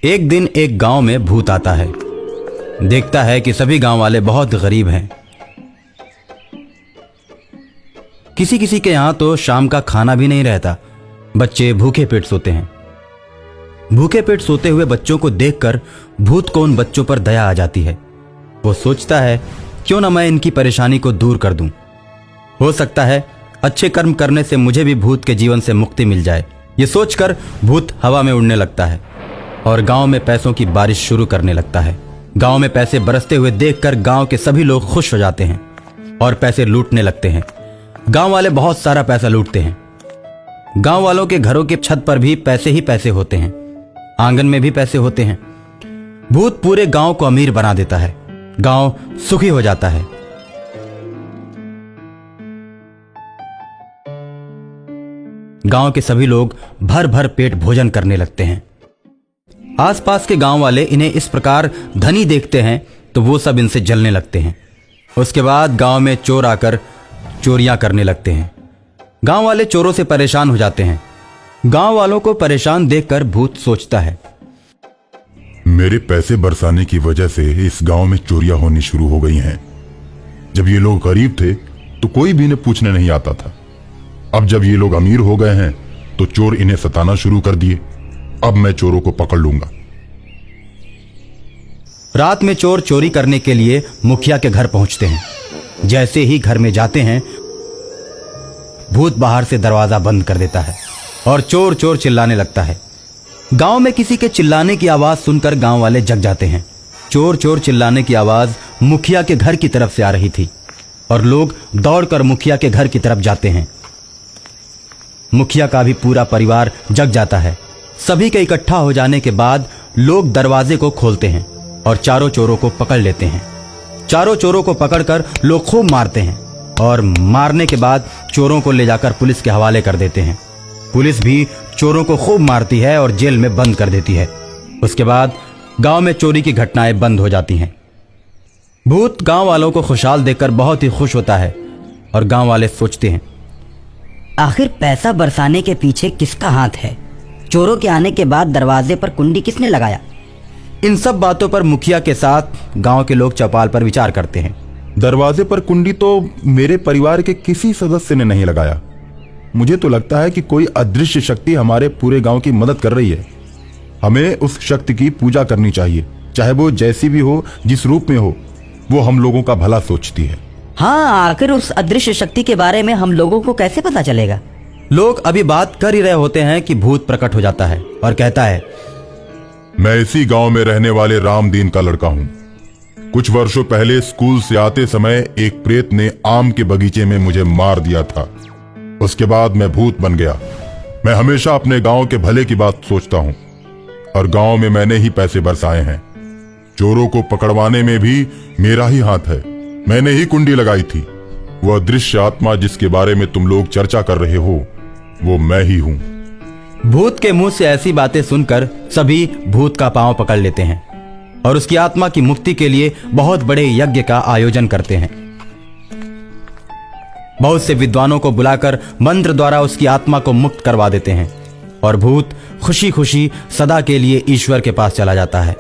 एक दिन एक गांव में भूत आता है। देखता है कि सभी गांव वाले बहुत गरीब हैं। किसी किसी के यहां तो शाम का खाना भी नहीं रहता। बच्चे भूखे पेट सोते हैं। भूखे पेट सोते हुए बच्चों को देखकर भूत को उन बच्चों पर दया आ जाती है। वो सोचता है क्यों ना मैं इनकी परेशानी को दूर कर दूं। हो सकता है अच्छे कर्म करने से मुझे भी भूत के जीवन से मुक्ति मिल जाए। ये सोचकर भूत हवा में उड़ने लगता है और गांव में पैसों की बारिश शुरू करने लगता है। गांव में पैसे बरसते हुए देखकर गांव के सभी लोग खुश हो जाते हैं और पैसे लूटने लगते हैं। गांव वाले बहुत सारा पैसा लूटते हैं। गांव वालों के घरों के छत पर भी पैसे ही पैसे होते हैं, आंगन में भी पैसे होते हैं। भूत पूरे गांव को अमीर बना देता है। गांव सुखी हो जाता है। गांव के सभी लोग भर भर पेट भोजन करने लगते हैं। आसपास के गांव वाले इन्हें इस प्रकार धनी देखते हैं तो वो सब इनसे जलने लगते हैं। उसके बाद गांव में चोर आकर चोरियां करने लगते हैं। गांव वाले चोरों से परेशान हो जाते हैं। गांव वालों को परेशान देखकर भूत सोचता है, मेरे पैसे बरसाने की वजह से इस गांव में चोरियां होनी शुरू हो गई हैं। जब ये लोग गरीब थे तो कोई भी इन्हें पूछने नहीं आता था। अब जब ये लोग अमीर हो गए हैं तो चोर इन्हें सताना शुरू कर दिए। अब मैं चोरों को पकड़ लूंगा। रात में चोर चोरी करने के लिए मुखिया के घर पहुंचते हैं। जैसे ही घर में जाते हैं भूत बाहर से दरवाजा बंद कर देता है और चोर चोर चिल्लाने लगता है। गांव में किसी के चिल्लाने की आवाज सुनकर गांव वाले जग जाते हैं। चोर चोर चिल्लाने की आवाज मुखिया के घर की तरफ से आ रही थी और लोग दौड़कर मुखिया के घर की तरफ जाते हैं। मुखिया का भी पूरा परिवार जग जाता है। सभी के इकट्ठा हो जाने के बाद लोग दरवाजे को खोलते हैं और चारों चोरों को पकड़ लेते हैं। चारों चोरों को पकड़कर लोग खूब मारते हैं और मारने के बाद चोरों को ले जाकर पुलिस के हवाले कर देते हैं। पुलिस भी चोरों को खूब मारती है और जेल में बंद कर देती है। उसके बाद गांव में चोरी की घटनाएं बंद हो जाती हैं। भूत गांव वालों को खुशहाल देखकर बहुत ही खुश होता है और गांव वाले सोचते हैं, आखिर पैसा बरसाने के पीछे किसका हाथ है? चोरों के आने के बाद दरवाजे पर कुंडी किसने लगाया? इन सब बातों पर मुखिया के साथ गांव के लोग चौपाल पर विचार करते हैं। दरवाजे पर कुंडी तो मेरे परिवार के किसी सदस्य ने नहीं लगाया। मुझे तो लगता है कि कोई अदृश्य शक्ति हमारे पूरे गांव की मदद कर रही है। हमें उस शक्ति की पूजा करनी चाहिए, चाहे वो जैसी भी हो, जिस रूप में हो। वो हम लोगों का भला सोचती है। हाँ, आखिर उस अदृश्य शक्ति के बारे में हम लोगों को कैसे पता चलेगा? लोग अभी बात कर ही रहे होते हैं कि भूत प्रकट हो जाता है और कहता है, मैं इसी गांव में रहने वाले रामदीन का लड़का हूं। कुछ वर्षों पहले स्कूल से आते समय एक प्रेत ने आम के बगीचे में मुझे मार दिया था। उसके बाद मैं भूत बन गया। मैं हमेशा अपने गांव के भले की बात सोचता हूं और गांव में मैंने ही पैसे बरसाए हैं। चोरों को पकड़वाने में भी मेरा ही हाथ है। मैंने ही कुंडी लगाई थी। वो अदृश्य आत्मा जिसके बारे में तुम लोग चर्चा कर रहे हो, वो मैं ही हूं। भूत के मुंह से ऐसी बातें सुनकर सभी भूत का पांव पकड़ लेते हैं और उसकी आत्मा की मुक्ति के लिए बहुत बड़े यज्ञ का आयोजन करते हैं। बहुत से विद्वानों को बुलाकर मंत्र द्वारा उसकी आत्मा को मुक्त करवा देते हैं और भूत खुशी खुशी सदा के लिए ईश्वर के पास चला जाता है।